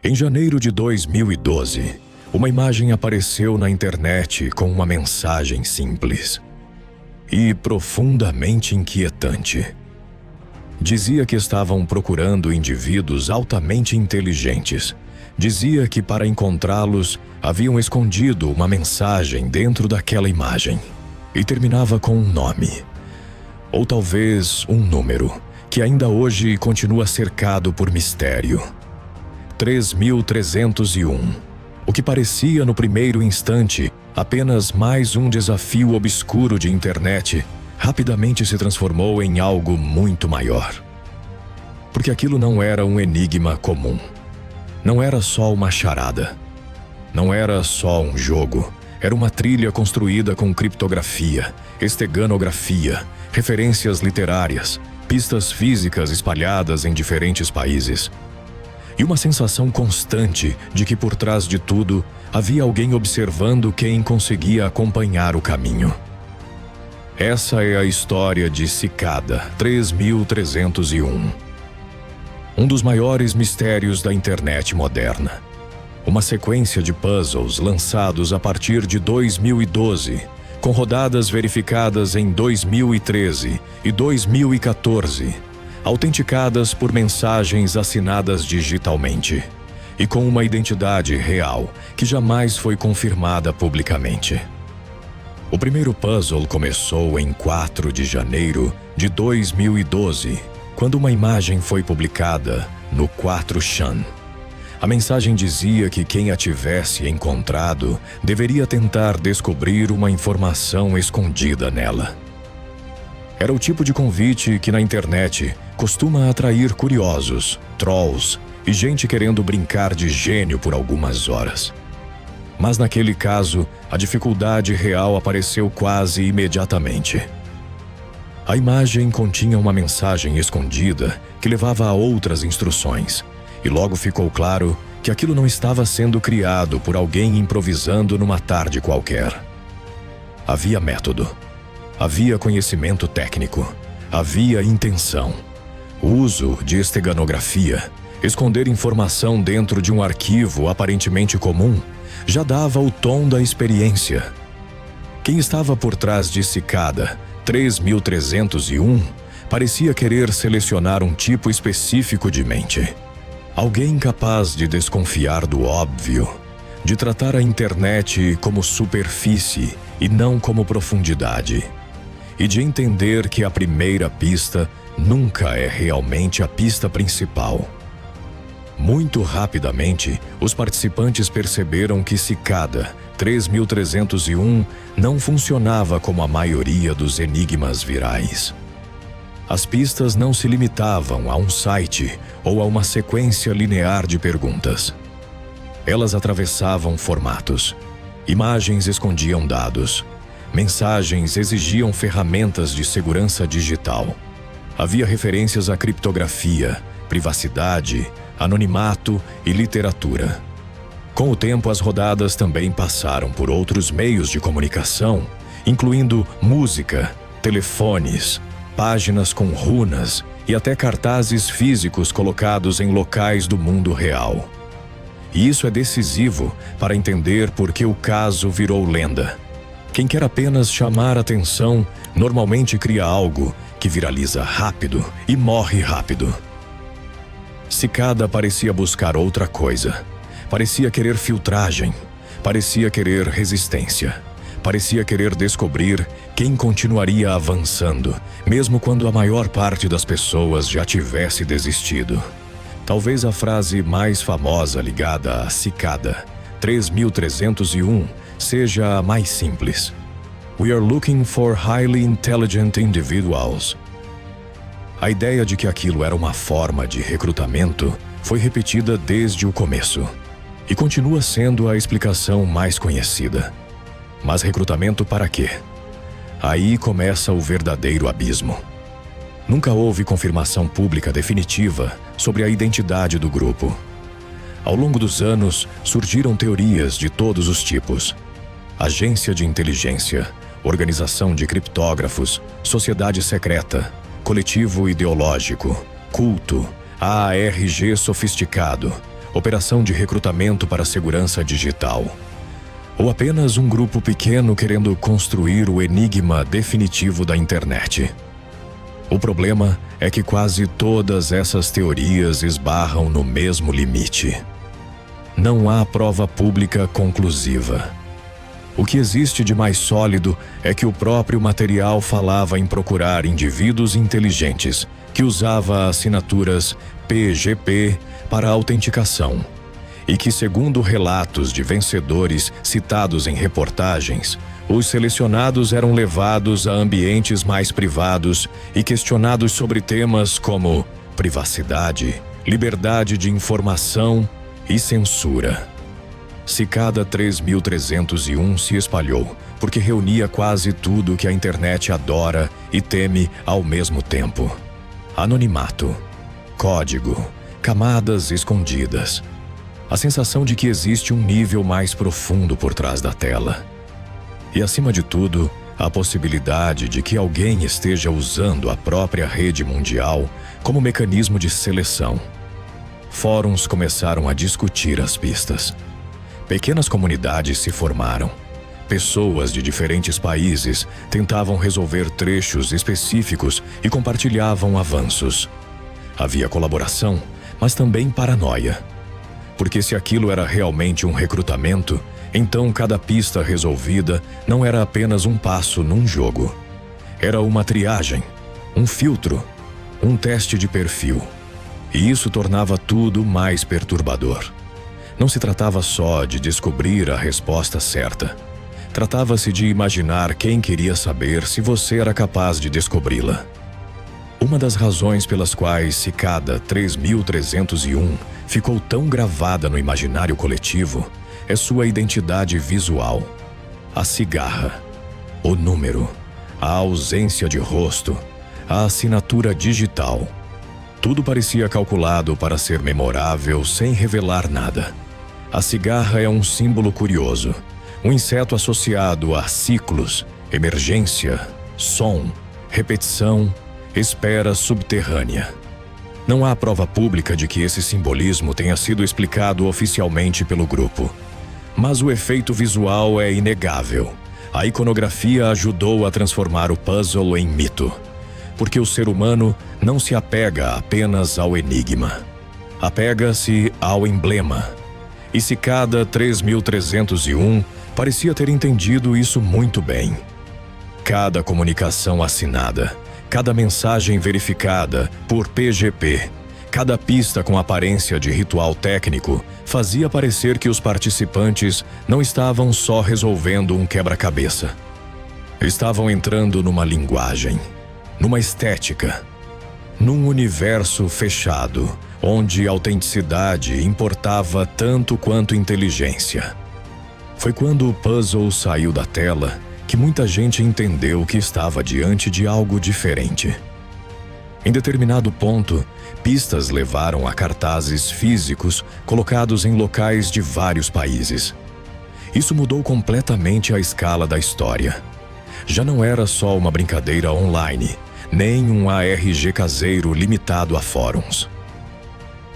Em janeiro de 2012, uma imagem apareceu na internet com uma mensagem simples e profundamente inquietante. Dizia que estavam procurando indivíduos altamente inteligentes. Dizia que para encontrá-los haviam escondido uma mensagem dentro daquela imagem. E terminava com um nome, ou talvez um número, que ainda hoje continua cercado por mistério. 3301. O que parecia no primeiro instante apenas mais um desafio obscuro de internet, rapidamente se transformou em algo muito maior. Porque aquilo não era um enigma comum. Não era só uma charada. Não era só um jogo. Era uma trilha construída com criptografia, esteganografia, referências literárias, pistas físicas espalhadas em diferentes países. E uma sensação constante de que por trás de tudo havia alguém observando quem conseguia acompanhar o caminho. Essa é a história de Cicada 3301. Um dos maiores mistérios da internet moderna. Uma sequência de puzzles lançados a partir de 2012, com rodadas verificadas em 2013 e 2014, autenticadas por mensagens assinadas digitalmente e com uma identidade real que jamais foi confirmada publicamente. O primeiro puzzle começou em 4 de janeiro de 2012, quando uma imagem foi publicada no 4chan. A mensagem dizia que quem a tivesse encontrado deveria tentar descobrir uma informação escondida nela. Era o tipo de convite que na internet costuma atrair curiosos, trolls e gente querendo brincar de gênio por algumas horas. Mas naquele caso, a dificuldade real apareceu quase imediatamente. A imagem continha uma mensagem escondida que levava a outras instruções, e logo ficou claro que aquilo não estava sendo criado por alguém improvisando numa tarde qualquer. Havia método, havia conhecimento técnico, havia intenção. O uso de esteganografia, esconder informação dentro de um arquivo aparentemente comum, já dava o tom da experiência. Quem estava por trás de Cicada 3301 parecia querer selecionar um tipo específico de mente. Alguém capaz de desconfiar do óbvio, de tratar a internet como superfície e não como profundidade, e de entender que a primeira pista nunca é realmente a pista principal. Muito rapidamente, os participantes perceberam que Cicada 3301 não funcionava como a maioria dos enigmas virais. As pistas não se limitavam a um site ou a uma sequência linear de perguntas. Elas atravessavam formatos. Imagens escondiam dados. Mensagens exigiam ferramentas de segurança digital. Havia referências à criptografia, privacidade, anonimato e literatura. Com o tempo, as rodadas também passaram por outros meios de comunicação, incluindo música, telefones, páginas com runas e até cartazes físicos colocados em locais do mundo real. E isso é decisivo para entender por que o caso virou lenda. Quem quer apenas chamar atenção normalmente cria algo que viraliza rápido e morre rápido. Cicada parecia buscar outra coisa. Parecia querer filtragem. Parecia querer resistência. Parecia querer descobrir quem continuaria avançando, mesmo quando a maior parte das pessoas já tivesse desistido. Talvez a frase mais famosa ligada a Cicada 3301 seja a mais simples. We are looking for highly intelligent individuals. A ideia de que aquilo era uma forma de recrutamento foi repetida desde o começo e continua sendo a explicação mais conhecida. Mas recrutamento para quê? Aí começa o verdadeiro abismo. Nunca houve confirmação pública definitiva sobre a identidade do grupo. Ao longo dos anos, surgiram teorias de todos os tipos. Agência de inteligência, organização de criptógrafos, sociedade secreta, coletivo ideológico, culto, ARG sofisticado, operação de recrutamento para a segurança digital. Ou apenas um grupo pequeno querendo construir o enigma definitivo da internet. O problema é que quase todas essas teorias esbarram no mesmo limite. Não há prova pública conclusiva. O que existe de mais sólido é que o próprio material falava em procurar indivíduos inteligentes que usava assinaturas PGP para autenticação e que, segundo relatos de vencedores citados em reportagens, os selecionados eram levados a ambientes mais privados e questionados sobre temas como privacidade, liberdade de informação e censura. Cicada 3301 se espalhou porque reunia quase tudo que a internet adora e teme ao mesmo tempo: anonimato, código, camadas escondidas, a sensação de que existe um nível mais profundo por trás da tela. E, acima de tudo, a possibilidade de que alguém esteja usando a própria rede mundial como mecanismo de seleção. Fóruns começaram a discutir as pistas. Pequenas comunidades se formaram. Pessoas de diferentes países tentavam resolver trechos específicos e compartilhavam avanços. Havia colaboração, mas também paranoia. Porque se aquilo era realmente um recrutamento, então cada pista resolvida não era apenas um passo num jogo. Era uma triagem, um filtro, um teste de perfil. E isso tornava tudo mais perturbador. Não se tratava só de descobrir a resposta certa. Tratava-se de imaginar quem queria saber se você era capaz de descobri-la. Uma das razões pelas quais Cicada 3301 ficou tão gravada no imaginário coletivo é sua identidade visual. A cigarra, o número, a ausência de rosto, a assinatura digital. Tudo parecia calculado para ser memorável sem revelar nada. A cigarra é um símbolo curioso, um inseto associado a ciclos, emergência, som, repetição, espera subterrânea. Não há prova pública de que esse simbolismo tenha sido explicado oficialmente pelo grupo. Mas o efeito visual é inegável. A iconografia ajudou a transformar o puzzle em mito. Porque o ser humano não se apega apenas ao enigma. Apega-se ao emblema. E Cicada 3301 parecia ter entendido isso muito bem. Cada comunicação assinada, cada mensagem verificada por PGP, cada pista com aparência de ritual técnico fazia parecer que os participantes não estavam só resolvendo um quebra-cabeça. Estavam entrando numa linguagem, numa estética, num universo fechado, onde autenticidade importava tanto quanto inteligência. Foi quando o puzzle saiu da tela que muita gente entendeu que estava diante de algo diferente. Em determinado ponto, pistas levaram a cartazes físicos colocados em locais de vários países. Isso mudou completamente a escala da história. Já não era só uma brincadeira online, nem um ARG caseiro limitado a fóruns.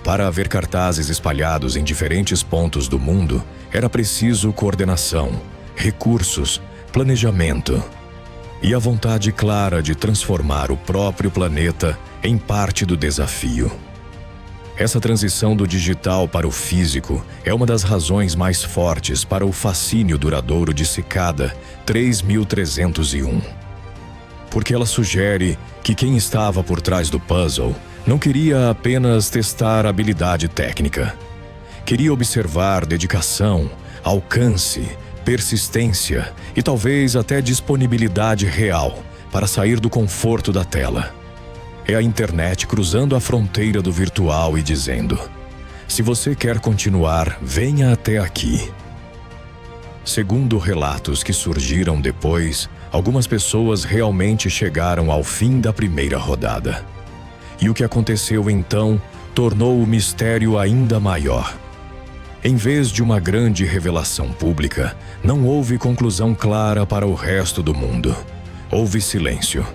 Para haver cartazes espalhados em diferentes pontos do mundo, era preciso coordenação, recursos, planejamento e a vontade clara de transformar o próprio planeta em parte do desafio. Essa transição do digital para o físico é uma das razões mais fortes para o fascínio duradouro de Cicada 3301. Porque ela sugere que quem estava por trás do puzzle não queria apenas testar habilidade técnica. Queria observar dedicação, alcance, persistência e talvez até disponibilidade real para sair do conforto da tela. É a internet cruzando a fronteira do virtual e dizendo: se você quer continuar, venha até aqui. Segundo relatos que surgiram depois, algumas pessoas realmente chegaram ao fim da primeira rodada. E o que aconteceu então tornou o mistério ainda maior. Em vez de uma grande revelação pública, não houve conclusão clara para o resto do mundo. Houve silêncio.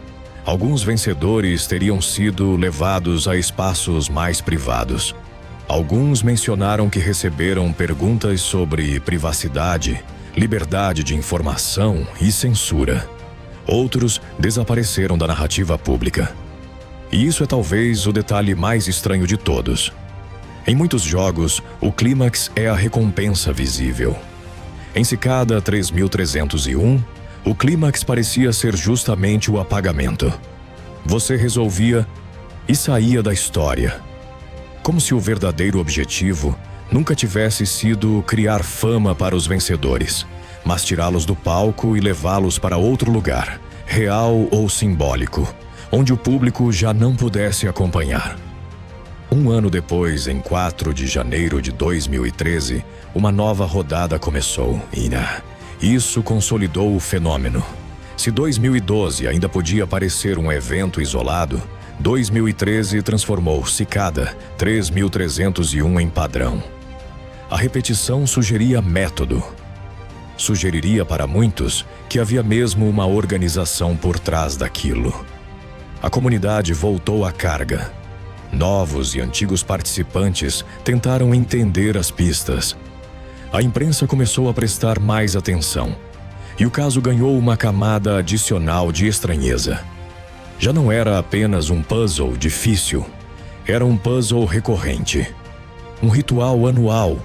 Alguns vencedores teriam sido levados a espaços mais privados. Alguns mencionaram que receberam perguntas sobre privacidade, liberdade de informação e censura. Outros desapareceram da narrativa pública. E isso é talvez o detalhe mais estranho de todos. Em muitos jogos, o clímax é a recompensa visível. Em Cicada 3301, o clímax parecia ser justamente o apagamento. Você resolvia e saía da história. Como se o verdadeiro objetivo nunca tivesse sido criar fama para os vencedores, mas tirá-los do palco e levá-los para outro lugar, real ou simbólico, onde o público já não pudesse acompanhar. Um ano depois, em 4 de janeiro de 2013, uma nova rodada começou e isso consolidou o fenômeno. Se 2012 ainda podia parecer um evento isolado, 2013 transformou Cicada 3301 em padrão. A repetição sugeria método. Sugeriria para muitos que havia mesmo uma organização por trás daquilo. A comunidade voltou à carga. Novos e antigos participantes tentaram entender as pistas. A imprensa começou a prestar mais atenção, e o caso ganhou uma camada adicional de estranheza. Já não era apenas um puzzle difícil, era um puzzle recorrente. Um ritual anual,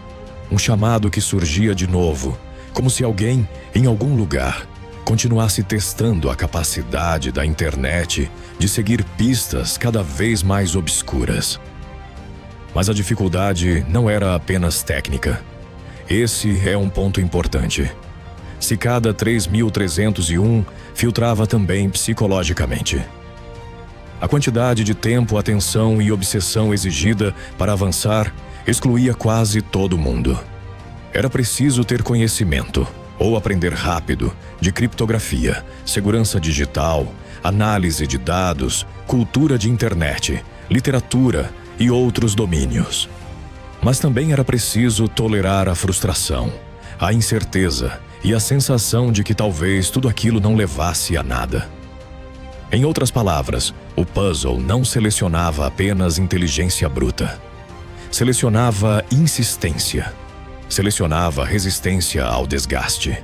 um chamado que surgia de novo, como se alguém, em algum lugar, continuasse testando a capacidade da internet de seguir pistas cada vez mais obscuras. Mas a dificuldade não era apenas técnica. Esse é um ponto importante. Cicada 3301 filtrava também psicologicamente. A quantidade de tempo, atenção e obsessão exigida para avançar excluía quase todo mundo. Era preciso ter conhecimento, ou aprender rápido, de criptografia, segurança digital, análise de dados, cultura de internet, literatura e outros domínios. Mas também era preciso tolerar a frustração, a incerteza e a sensação de que talvez tudo aquilo não levasse a nada. Em outras palavras, o puzzle não selecionava apenas inteligência bruta. Selecionava insistência. Selecionava resistência ao desgaste.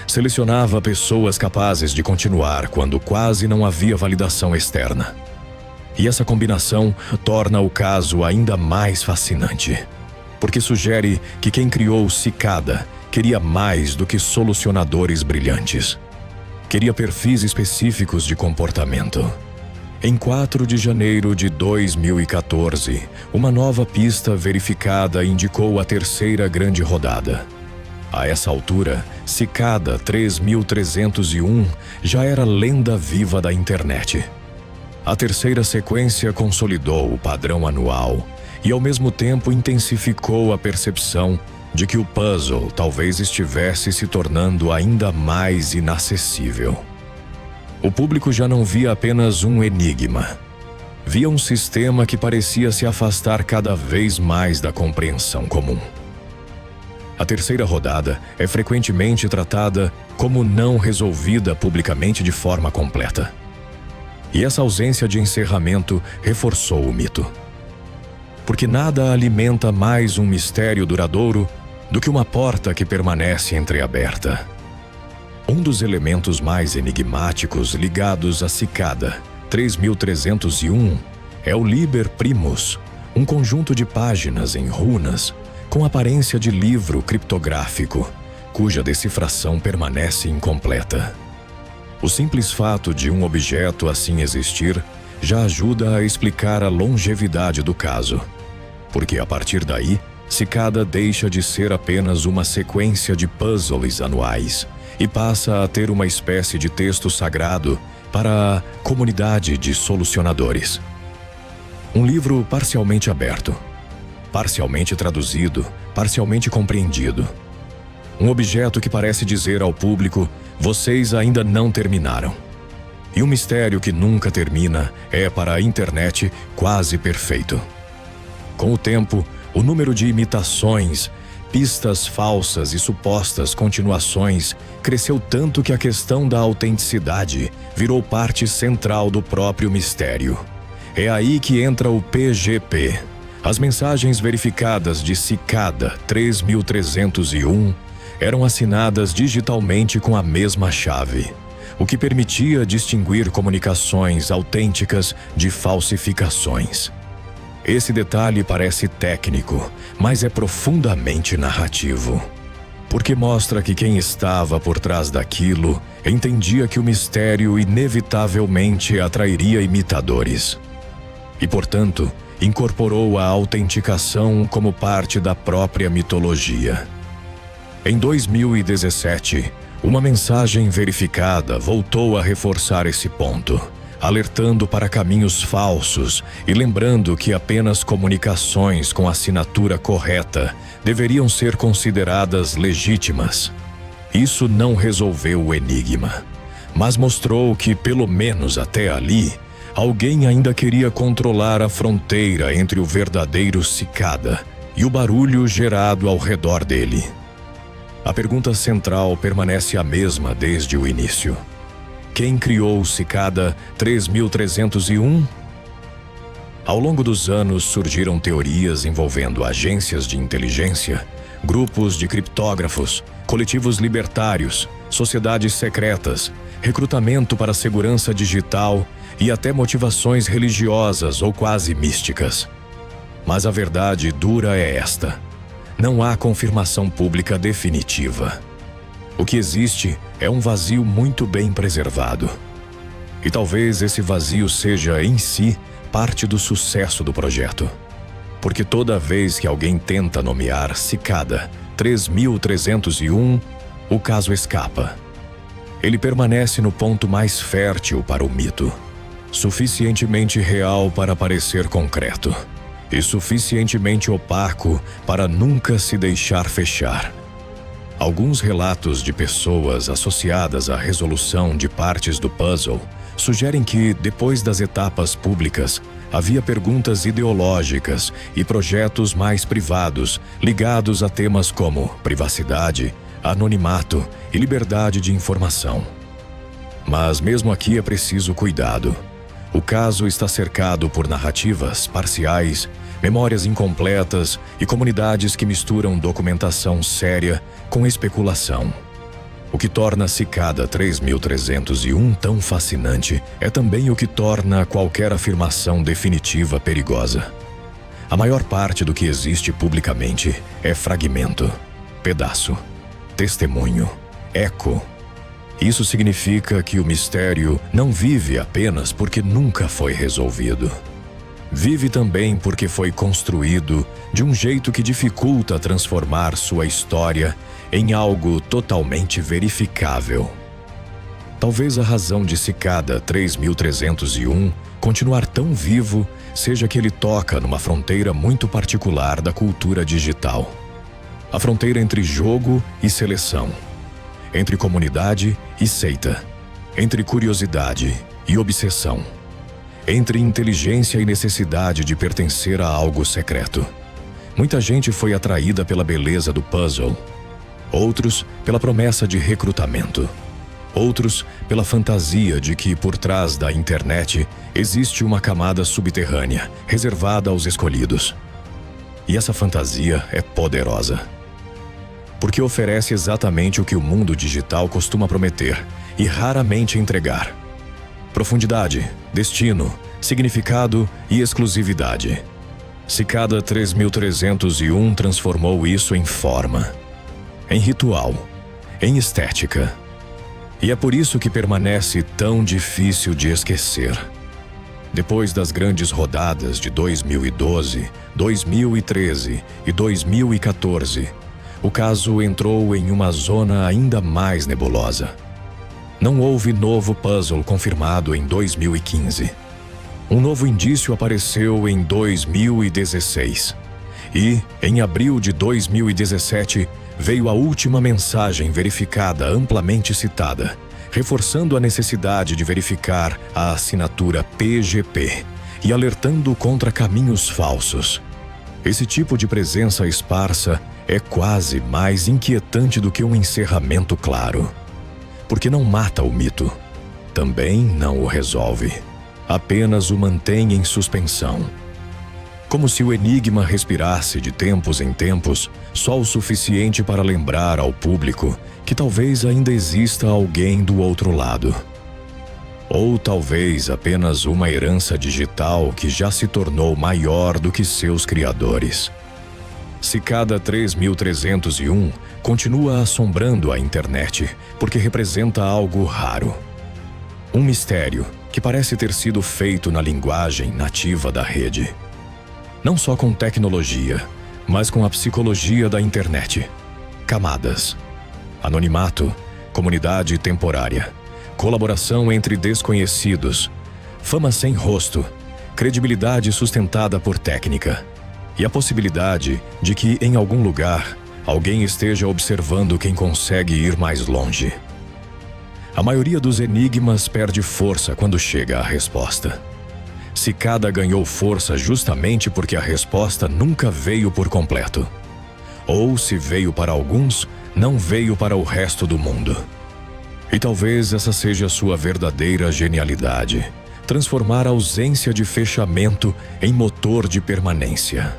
Selecionava pessoas capazes de continuar quando quase não havia validação externa. E essa combinação torna o caso ainda mais fascinante, porque sugere que quem criou Cicada queria mais do que solucionadores brilhantes. Queria perfis específicos de comportamento. Em 4 de janeiro de 2014, uma nova pista verificada indicou a terceira grande rodada. A essa altura, Cicada 3301 já era lenda viva da internet. A terceira sequência consolidou o padrão anual e, ao mesmo tempo, intensificou a percepção de que o puzzle talvez estivesse se tornando ainda mais inacessível. O público já não via apenas um enigma. Via um sistema que parecia se afastar cada vez mais da compreensão comum. A terceira rodada é frequentemente tratada como não resolvida publicamente de forma completa. E essa ausência de encerramento reforçou o mito. Porque nada alimenta mais um mistério duradouro do que uma porta que permanece entreaberta. Um dos elementos mais enigmáticos ligados a Cicada 3301 é o Liber Primus, um conjunto de páginas em runas com aparência de livro criptográfico, cuja decifração permanece incompleta. O simples fato de um objeto assim existir já ajuda a explicar a longevidade do caso, porque a partir daí, Cicada deixa de ser apenas uma sequência de puzzles anuais e passa a ter uma espécie de texto sagrado para a comunidade de solucionadores. Um livro parcialmente aberto, parcialmente traduzido, parcialmente compreendido. Um objeto que parece dizer ao público: vocês ainda não terminaram. E um mistério que nunca termina é, para a internet, quase perfeito. Com o tempo, o número de imitações, pistas falsas e supostas continuações cresceu tanto que a questão da autenticidade virou parte central do próprio mistério. É aí que entra o PGP, As mensagens verificadas de Cicada 3301 eram assinadas digitalmente com a mesma chave, o que permitia distinguir comunicações autênticas de falsificações. Esse detalhe parece técnico, mas é profundamente narrativo, porque mostra que quem estava por trás daquilo entendia que o mistério inevitavelmente atrairia imitadores. E, portanto, incorporou a autenticação como parte da própria mitologia. Em 2017, uma mensagem verificada voltou a reforçar esse ponto, alertando para caminhos falsos e lembrando que apenas comunicações com assinatura correta deveriam ser consideradas legítimas. Isso não resolveu o enigma, mas mostrou que, pelo menos até ali, alguém ainda queria controlar a fronteira entre o verdadeiro Cicada e o barulho gerado ao redor dele. A pergunta central permanece a mesma desde o início. Quem criou o Cicada 3301? Ao longo dos anos surgiram teorias envolvendo agências de inteligência, grupos de criptógrafos, coletivos libertários, sociedades secretas, recrutamento para a segurança digital e até motivações religiosas ou quase místicas. Mas a verdade dura é esta: não há confirmação pública definitiva. O que existe é um vazio muito bem preservado. E talvez esse vazio seja, em si, parte do sucesso do projeto. Porque toda vez que alguém tenta nomear Cicada 3301, o caso escapa. Ele permanece no ponto mais fértil para o mito, suficientemente real para parecer concreto, e suficientemente opaco para nunca se deixar fechar. Alguns relatos de pessoas associadas à resolução de partes do puzzle sugerem que, depois das etapas públicas, havia perguntas ideológicas e projetos mais privados ligados a temas como privacidade, anonimato e liberdade de informação. Mas mesmo aqui é preciso cuidado. O caso está cercado por narrativas parciais, memórias incompletas e comunidades que misturam documentação séria com especulação. O que torna Cicada 3301 tão fascinante é também o que torna qualquer afirmação definitiva perigosa. A maior parte do que existe publicamente é fragmento, pedaço, testemunho, eco. Isso significa que o mistério não vive apenas porque nunca foi resolvido. Vive também porque foi construído de um jeito que dificulta transformar sua história em algo totalmente verificável. Talvez a razão de Cicada 3301 continuar tão vivo seja que ele toca numa fronteira muito particular da cultura digital. A fronteira entre jogo e seleção, entre comunidade e seita, entre curiosidade e obsessão, entre inteligência e necessidade de pertencer a algo secreto. Muita gente foi atraída pela beleza do puzzle, outros pela promessa de recrutamento, outros pela fantasia de que por trás da internet existe uma camada subterrânea reservada aos escolhidos. E essa fantasia é poderosa, porque oferece exatamente o que o mundo digital costuma prometer e raramente entregar: profundidade, destino, significado e exclusividade. Cicada 3301 transformou isso em forma, em ritual, em estética. E é por isso que permanece tão difícil de esquecer. Depois das grandes rodadas de 2012, 2013 e 2014, o caso entrou em uma zona ainda mais nebulosa. Não houve novo puzzle confirmado em 2015. Um novo indício apareceu em 2016. E, em abril de 2017, veio a última mensagem verificada amplamente citada, reforçando a necessidade de verificar a assinatura PGP e alertando contra caminhos falsos. Esse tipo de presença esparsa é quase mais inquietante do que um encerramento claro, porque não mata o mito, também não o resolve, apenas o mantém em suspensão. Como se o enigma respirasse de tempos em tempos, só o suficiente para lembrar ao público que talvez ainda exista alguém do outro lado. Ou talvez apenas uma herança digital que já se tornou maior do que seus criadores. Cicada 3301 continua assombrando a internet porque representa algo raro. Um mistério que parece ter sido feito na linguagem nativa da rede. Não só com tecnologia, mas com a psicologia da internet. Camadas. Anonimato, comunidade temporária, colaboração entre desconhecidos, fama sem rosto, credibilidade sustentada por técnica e a possibilidade de que, em algum lugar, alguém esteja observando quem consegue ir mais longe. A maioria dos enigmas perde força quando chega à resposta. Cicada ganhou força justamente porque a resposta nunca veio por completo. Ou, se veio para alguns, não veio para o resto do mundo. E talvez essa seja sua verdadeira genialidade: transformar a ausência de fechamento em motor de permanência.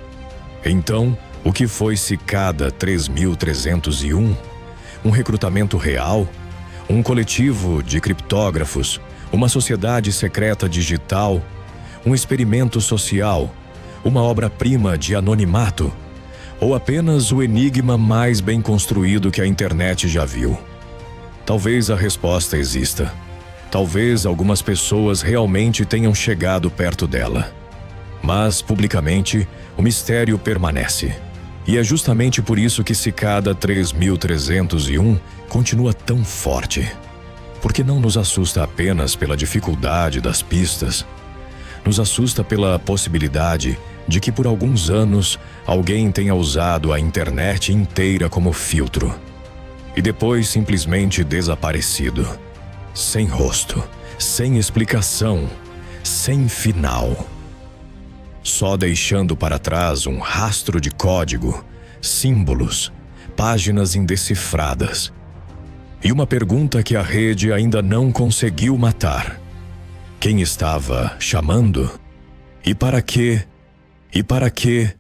Então, o que foi Cicada 3301? Um recrutamento real? Um coletivo de criptógrafos? Uma sociedade secreta digital? Um experimento social? Uma obra-prima de anonimato? Ou apenas o enigma mais bem construído que a internet já viu? Talvez a resposta exista. Talvez algumas pessoas realmente tenham chegado perto dela. Mas, publicamente, o mistério permanece. E é justamente por isso que Cicada 3301 continua tão forte. Porque não nos assusta apenas pela dificuldade das pistas. Nos assusta pela possibilidade de que por alguns anos alguém tenha usado a internet inteira como filtro e depois simplesmente desaparecido, sem rosto, sem explicação, sem final, só deixando para trás um rastro de código, símbolos, páginas indecifradas e uma pergunta que a rede ainda não conseguiu matar: quem estava chamando? E para quê? E para quê?